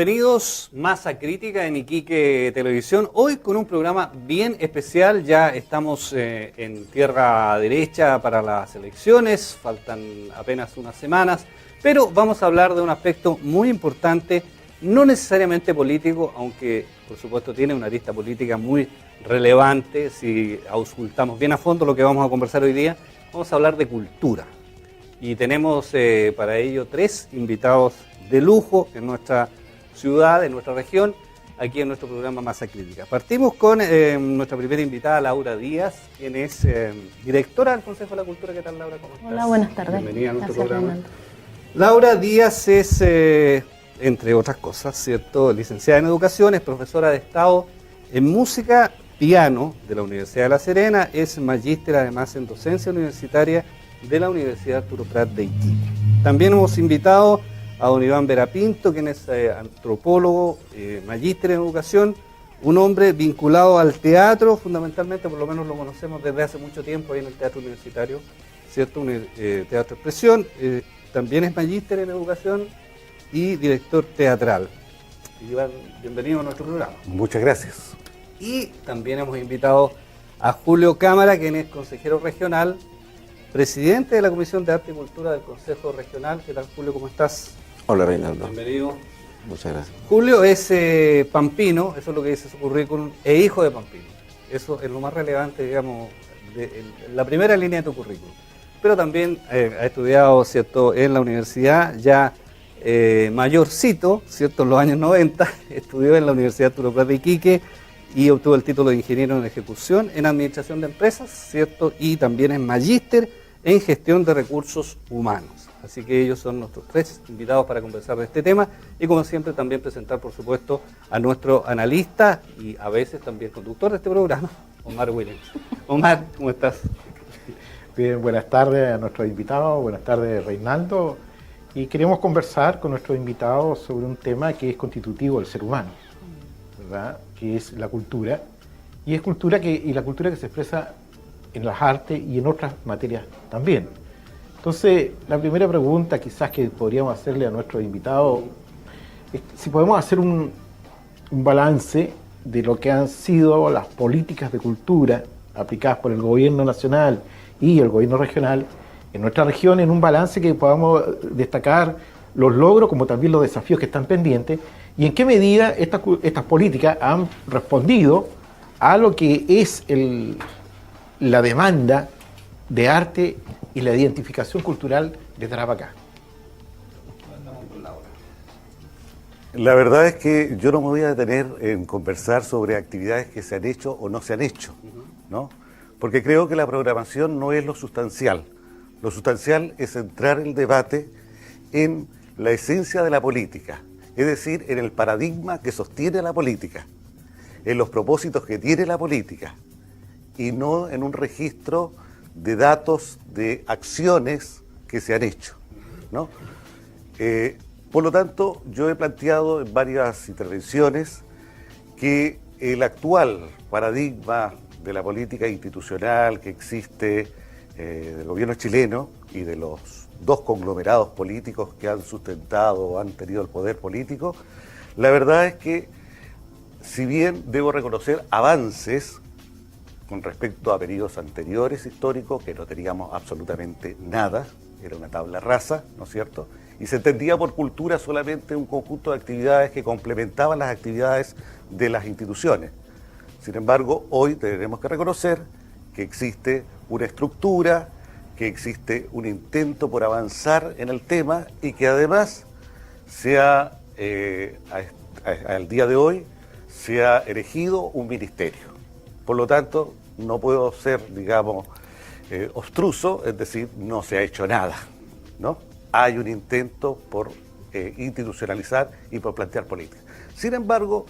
Bienvenidos Masa Crítica en Iquique Televisión, hoy con un programa bien especial. Ya estamos en tierra derecha para las elecciones, faltan apenas unas semanas, pero vamos a hablar de un aspecto muy importante, no necesariamente político, aunque por supuesto tiene una arista política muy relevante. Si auscultamos bien a fondo lo que vamos a conversar hoy día, vamos a hablar de cultura. Y tenemos para ello 3 invitados de lujo en nuestra ciudad, en nuestra región, aquí en nuestro programa Masa Crítica. Partimos con nuestra primera invitada, Laura Díaz, quien es directora del Consejo de la Cultura. ¿Qué tal, Laura? ¿Cómo estás? Hola, buenas tardes. Bienvenida a nuestro Gracias, programa. Fernando. Laura Díaz es, entre otras cosas, ¿cierto?, licenciada en Educación, es profesora de Estado en Música, Piano de la Universidad de La Serena, es magíster además en Docencia Universitaria de la Universidad Arturo Prat de Iquique. También hemos invitado a don Iván Verapinto, quien es antropólogo, magíster en Educación, un hombre vinculado al teatro, fundamentalmente, por lo menos lo conocemos desde hace mucho tiempo ahí en el Teatro Universitario, ¿cierto? Un teatro de expresión, también es magíster en Educación y director teatral. Iván, bienvenido a nuestro programa. Muchas gracias. Y también hemos invitado a Julio Cámara, quien es consejero regional, presidente de la Comisión de Arte y Cultura del Consejo Regional. ¿Qué tal, Julio? ¿Cómo estás? Hola, Reinaldo. Bienvenido. Muchas gracias. Julio es pampino, eso es lo que dice su currículum, e hijo de pampino. Eso es lo más relevante, digamos, la primera línea de tu currículum. Pero también ha estudiado, ¿cierto?, en la universidad, ya mayorcito, ¿cierto?, en los años 90, estudió en la Universidad Arturo Prat de Iquique y obtuvo el título de ingeniero en ejecución en administración de empresas, ¿cierto?, y también es magíster en gestión de recursos humanos. Así que ellos son nuestros 3 invitados para conversar de este tema y, como siempre, también presentar, por supuesto, a nuestro analista y a veces también conductor de este programa, Omar Williams. Omar, ¿cómo estás? Bien, buenas tardes a nuestros invitados, buenas tardes, Reinaldo. Y queremos conversar con nuestros invitados sobre un tema que es constitutivo del ser humano, ¿verdad?, que es la cultura. Y es la cultura que se expresa en las artes y en otras materias también. Entonces, la primera pregunta quizás que podríamos hacerle a nuestros invitados es si podemos hacer un balance de lo que han sido las políticas de cultura aplicadas por el gobierno nacional y el gobierno regional en nuestra región, en un balance que podamos destacar los logros como también los desafíos que están pendientes y en qué medida estas políticas han respondido a lo que es la demanda de arte y la identificación cultural de Tarapacá. La verdad es que yo no me voy a detener en conversar sobre actividades que se han hecho o no se han hecho, ¿no? Porque creo que la programación no es lo sustancial. Lo sustancial es centrar el debate en la esencia de la política, es decir, en el paradigma que sostiene la política, en los propósitos que tiene la política, y no en un registro de datos, de acciones que se han hecho, ¿no? Por lo tanto, yo he planteado en varias intervenciones que el actual paradigma de la política institucional que existe del gobierno chileno y de los 2 conglomerados políticos que han sustentado o han tenido el poder político, la verdad es que, si bien debo reconocer avances con respecto a periodos anteriores históricos, que no teníamos absolutamente nada, era una tabla rasa, ¿no es cierto?, y se entendía por cultura solamente un conjunto de actividades que complementaban las actividades de las instituciones. Sin embargo, hoy tenemos que reconocer que existe una estructura, que existe un intento por avanzar en el tema y que además al día de hoy se ha erigido un ministerio. Por lo tanto, no puedo ser, digamos, obstruso, es decir, no se ha hecho nada, ¿no? Hay un intento por institucionalizar y por plantear políticas. Sin embargo,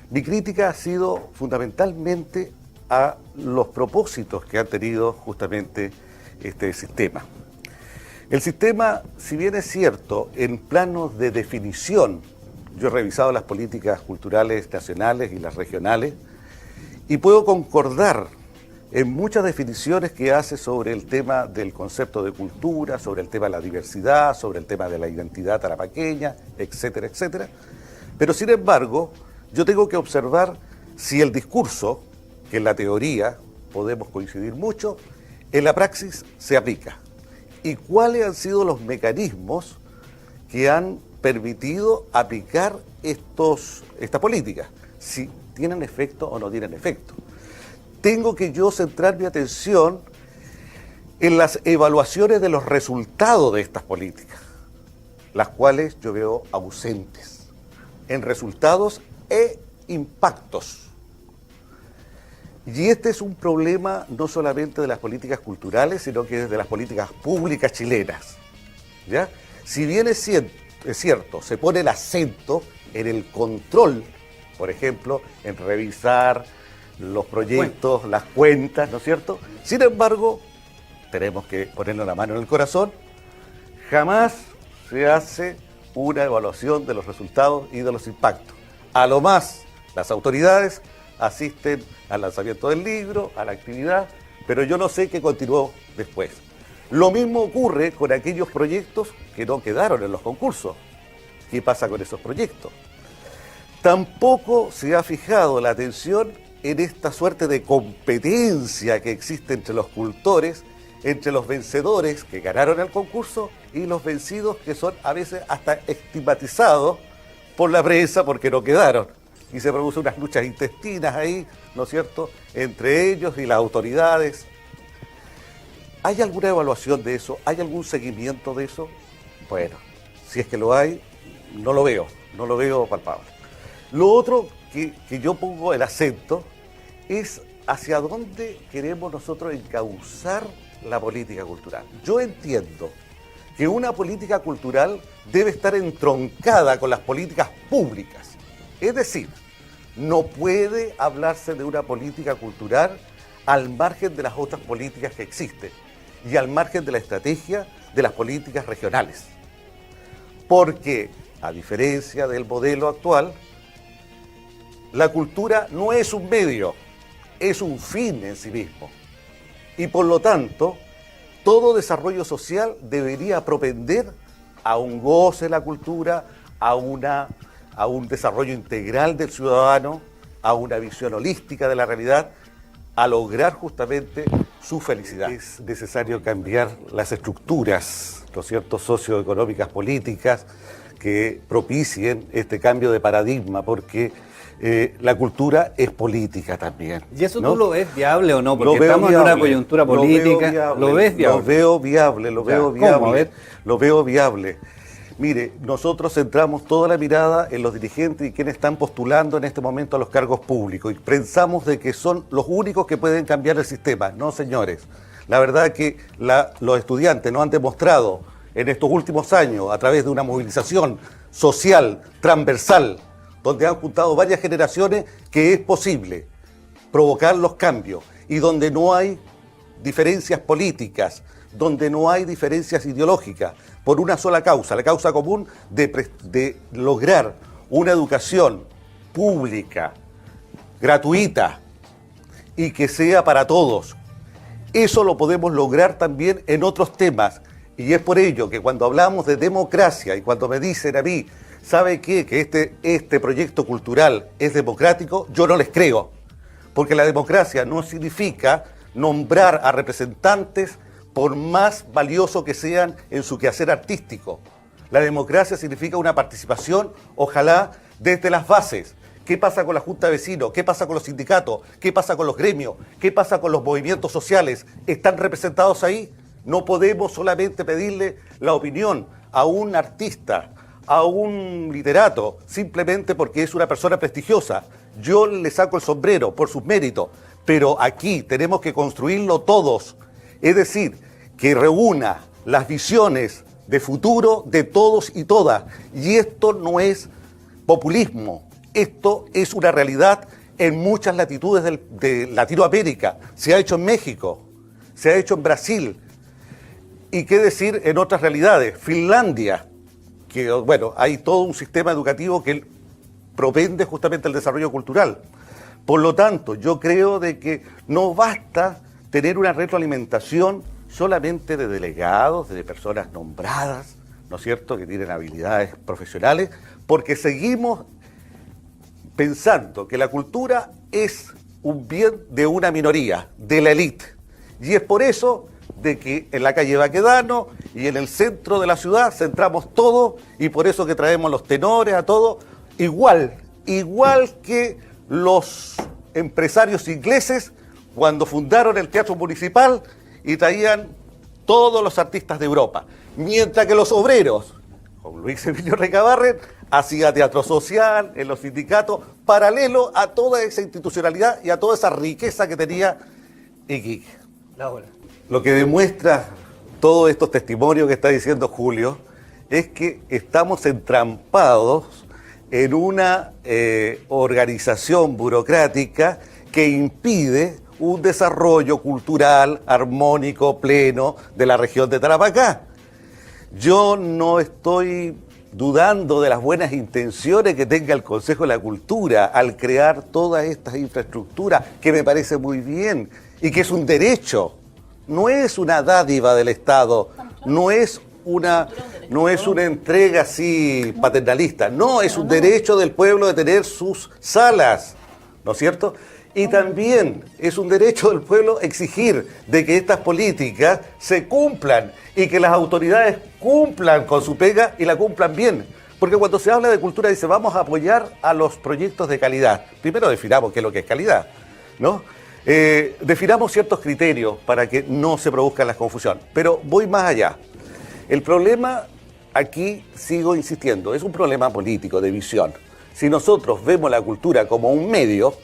mi crítica ha sido fundamentalmente a los propósitos que ha tenido justamente este sistema. El sistema, si bien es cierto, en planos de definición, yo he revisado las políticas culturales nacionales y las regionales, y puedo concordar en muchas definiciones que hace sobre el tema del concepto de cultura, sobre el tema de la diversidad, sobre el tema de la identidad tarapaqueña, etcétera, etcétera. Pero sin embargo, yo tengo que observar si el discurso, que en la teoría podemos coincidir mucho, en la praxis se aplica. Y cuáles han sido los mecanismos que han permitido aplicar esta política, si tienen efecto o no tienen efecto. Tengo que yo centrar mi atención en las evaluaciones de los resultados de estas políticas, las cuales yo veo ausentes, en resultados e impactos. Y este es un problema no solamente de las políticas culturales, sino que de las políticas públicas chilenas, ¿ya? Si bien es cierto, se pone el acento en el control, por ejemplo, en revisar los proyectos, las cuentas, ¿no es cierto? Sin embargo, tenemos que ponerle la mano en el corazón, jamás se hace una evaluación de los resultados y de los impactos. A lo más, las autoridades asisten al lanzamiento del libro, a la actividad, pero yo no sé qué continuó después. Lo mismo ocurre con aquellos proyectos que no quedaron en los concursos. ¿Qué pasa con esos proyectos? Tampoco se ha fijado la atención en esta suerte de competencia que existe entre los cultores, entre los vencedores que ganaron el concurso y los vencidos que son a veces hasta estigmatizados por la prensa porque no quedaron. Y se producen unas luchas intestinas ahí, ¿no es cierto?, entre ellos y las autoridades. ¿Hay alguna evaluación de eso? ¿Hay algún seguimiento de eso? Bueno, si es que lo hay, no lo veo palpable. Lo otro que yo pongo el acento es hacia dónde queremos nosotros encauzar la política cultural. Yo entiendo que una política cultural debe estar entroncada con las políticas públicas. Es decir, no puede hablarse de una política cultural al margen de las otras políticas que existen y al margen de la estrategia de las políticas regionales. Porque, a diferencia del modelo actual, la cultura no es un medio, es un fin en sí mismo. Y por lo tanto, todo desarrollo social debería propender a un goce de la cultura, a un desarrollo integral del ciudadano, a una visión holística de la realidad, a lograr justamente su felicidad. Es necesario cambiar las estructuras, ¿no es cierto?, socioeconómicas, políticas, que propicien este cambio de paradigma, porque la cultura es política también. ¿Y eso ¿no? tú lo ves viable o no? Porque estamos en una coyuntura política. ¿Lo ves viable? Lo veo viable, lo veo viable. ¿Cómo? A ver. Lo veo viable. Mire, nosotros centramos toda la mirada en los dirigentes y quienes están postulando en este momento a los cargos públicos y pensamos de que son los únicos que pueden cambiar el sistema. No, señores. La verdad es que los estudiantes nos han demostrado en estos últimos años, a través de una movilización social, transversal, donde han juntado varias generaciones, que es posible provocar los cambios y donde no hay diferencias políticas, donde no hay diferencias ideológicas, por una sola causa, la causa común de lograr una educación pública, gratuita y que sea para todos. Eso lo podemos lograr también en otros temas. Y es por ello que cuando hablamos de democracia y cuando me dicen a mí, ¿sabe qué? Que este proyecto cultural es democrático, yo no les creo. Porque la democracia no significa nombrar a representantes por más valioso que sean en su quehacer artístico. La democracia significa una participación, ojalá, desde las bases. ¿Qué pasa con la Junta de Vecinos? ¿Qué pasa con los sindicatos? ¿Qué pasa con los gremios? ¿Qué pasa con los movimientos sociales? ¿Están representados ahí? No podemos solamente pedirle la opinión a un artista, a un literato, simplemente porque es una persona prestigiosa. Yo le saco el sombrero por sus méritos, pero aquí tenemos que construirlo todos. Es decir, que reúna las visiones de futuro de todos y todas. Y esto no es populismo, esto es una realidad en muchas latitudes de Latinoamérica. Se ha hecho en México, se ha hecho en Brasil. Y qué decir en otras realidades, Finlandia, que bueno, hay todo un sistema educativo que propende justamente el desarrollo cultural. Por lo tanto, yo creo de que no basta tener una retroalimentación solamente de delegados, de personas nombradas, ¿no es cierto?, que tienen habilidades profesionales, porque seguimos pensando que la cultura es un bien de una minoría, de la élite. Y es por eso de que en la calle Baquedano y en el centro de la ciudad centramos todo, y por eso que traemos los tenores a todo, igual que los empresarios ingleses cuando fundaron el Teatro Municipal y traían todos los artistas de Europa. Mientras que los obreros, como Luis Emilio Recabarren, hacía teatro social en los sindicatos, paralelo a toda esa institucionalidad y a toda esa riqueza que tenía Iquique. Lo que demuestra todos estos testimonios que está diciendo Julio es que estamos entrampados en una organización burocrática que impide un desarrollo cultural, armónico, pleno de la región de Tarapacá. Yo no estoy dudando de las buenas intenciones que tenga el Consejo de la Cultura al crear todas estas infraestructuras, que me parece muy bien y que es un derecho, no es una dádiva del Estado, no es una entrega así paternalista, no, es un derecho del pueblo de tener sus salas, ¿no es cierto? Y también es un derecho del pueblo exigir de que estas políticas se cumplan y que las autoridades cumplan con su pega y la cumplan bien. Porque cuando se habla de cultura dice vamos a apoyar a los proyectos de calidad. Primero definamos qué es lo que es calidad, ¿no? Definamos ciertos criterios para que no se produzca la confusión. Pero voy más allá. El problema, aquí sigo insistiendo, es un problema político, de visión. Si nosotros vemos la cultura como un medio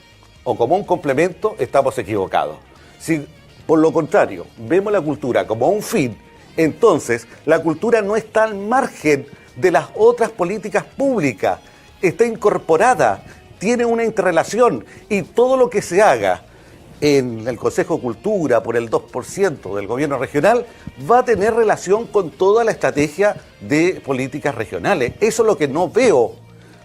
o como un complemento, estamos equivocados. Si, por lo contrario, vemos la cultura como un fin, entonces la cultura no está al margen de las otras políticas públicas, está incorporada, tiene una interrelación, y todo lo que se haga en el Consejo de Cultura por el 2% del gobierno regional va a tener relación con toda la estrategia de políticas regionales. Eso es lo que no veo,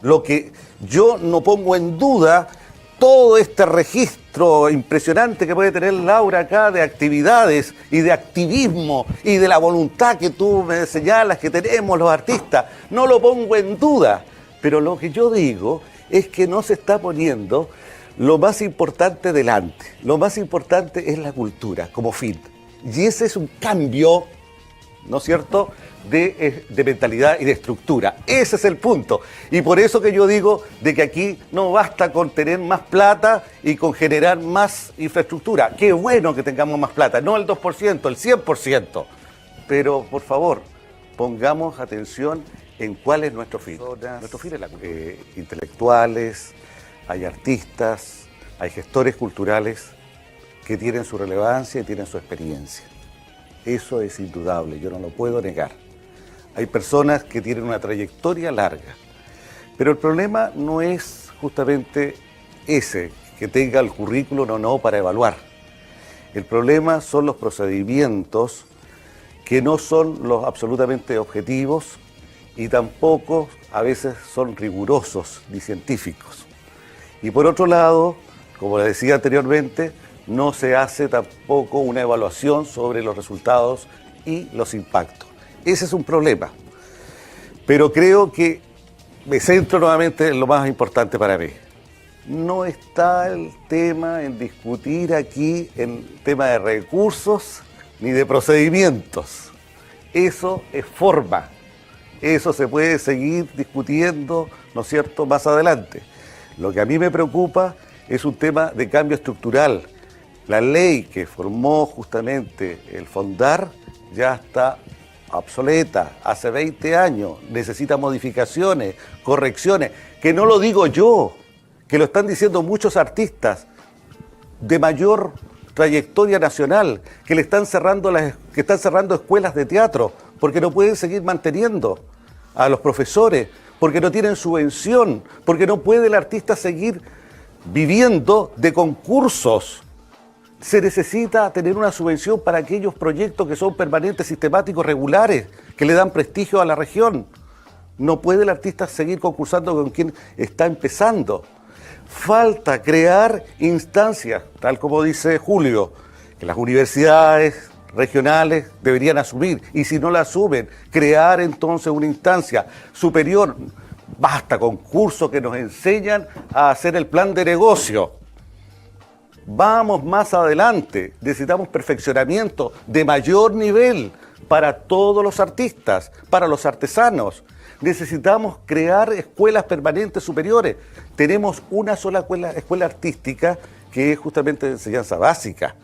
lo que yo no pongo en duda. Todo este registro impresionante que puede tener Laura acá de actividades y de activismo y de la voluntad que tú me señalas que tenemos los artistas, no lo pongo en duda, pero lo que yo digo es que no se está poniendo lo más importante delante. Lo más importante es la cultura como fin, y ese es un cambio, ¿no es cierto?, de mentalidad y de estructura. Ese es el punto. Y por eso que yo digo de que aquí no basta con tener más plata y con generar más infraestructura. Qué bueno que tengamos más plata, no el 2%, el 100%. Pero, por favor, pongamos atención en cuál es nuestro fin. Nuestro fin es la cultura. Intelectuales, hay artistas, hay gestores culturales que tienen su relevancia y tienen su experiencia. Eso es indudable, yo no lo puedo negar. Hay personas que tienen una trayectoria larga, pero el problema no es justamente ese, que tenga el currículum o no para evaluar. El problema son los procedimientos que no son los absolutamente objetivos y tampoco a veces son rigurosos ni científicos. Y por otro lado, como les decía anteriormente, no se hace tampoco una evaluación sobre los resultados y los impactos. Ese es un problema. Pero creo que me centro nuevamente en lo más importante para mí. No está el tema en discutir aquí el tema de recursos ni de procedimientos. Eso es forma. Eso se puede seguir discutiendo, ¿no es cierto?, más adelante. Lo que a mí me preocupa es un tema de cambio estructural. La ley que formó justamente el Fondar ya está obsoleta, hace 20 años, necesita modificaciones, correcciones, que no lo digo yo, que lo están diciendo muchos artistas de mayor trayectoria nacional, que están cerrando escuelas de teatro, porque no pueden seguir manteniendo a los profesores, porque no tienen subvención, porque no puede el artista seguir viviendo de concursos. Se necesita tener una subvención para aquellos proyectos que son permanentes, sistemáticos, regulares, que le dan prestigio a la región. No puede el artista seguir concursando con quien está empezando. Falta crear instancias, tal como dice Julio, que las universidades regionales deberían asumir, y si no la asumen, crear entonces una instancia superior. Basta con cursos que nos enseñan a hacer el plan de negocio. Vamos más adelante, necesitamos perfeccionamiento de mayor nivel para todos los artistas, para los artesanos. Necesitamos crear escuelas permanentes superiores. Tenemos una sola escuela artística que es justamente de enseñanza básica.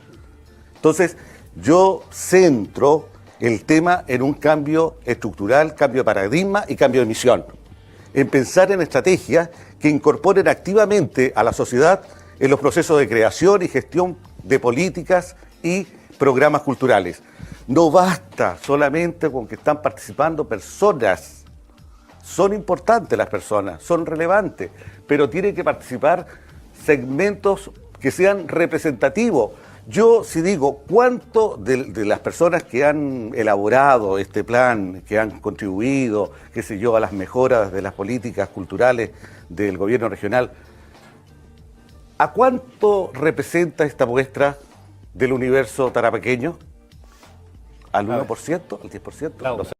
Entonces, yo centro el tema en un cambio estructural, cambio de paradigma y cambio de misión. En pensar en estrategias que incorporen activamente a la sociedad en los procesos de creación y gestión de políticas y programas culturales. No basta solamente con que están participando personas. Son importantes las personas, son relevantes, pero tienen que participar segmentos que sean representativos. Yo si digo cuánto de las personas que han elaborado este plan, que han contribuido, qué sé yo, a las mejoras de las políticas culturales del gobierno regional, ¿a cuánto representa esta muestra del universo tarapaqueño? ¿Al 1%? ¿Al 10%? Claro. No sé.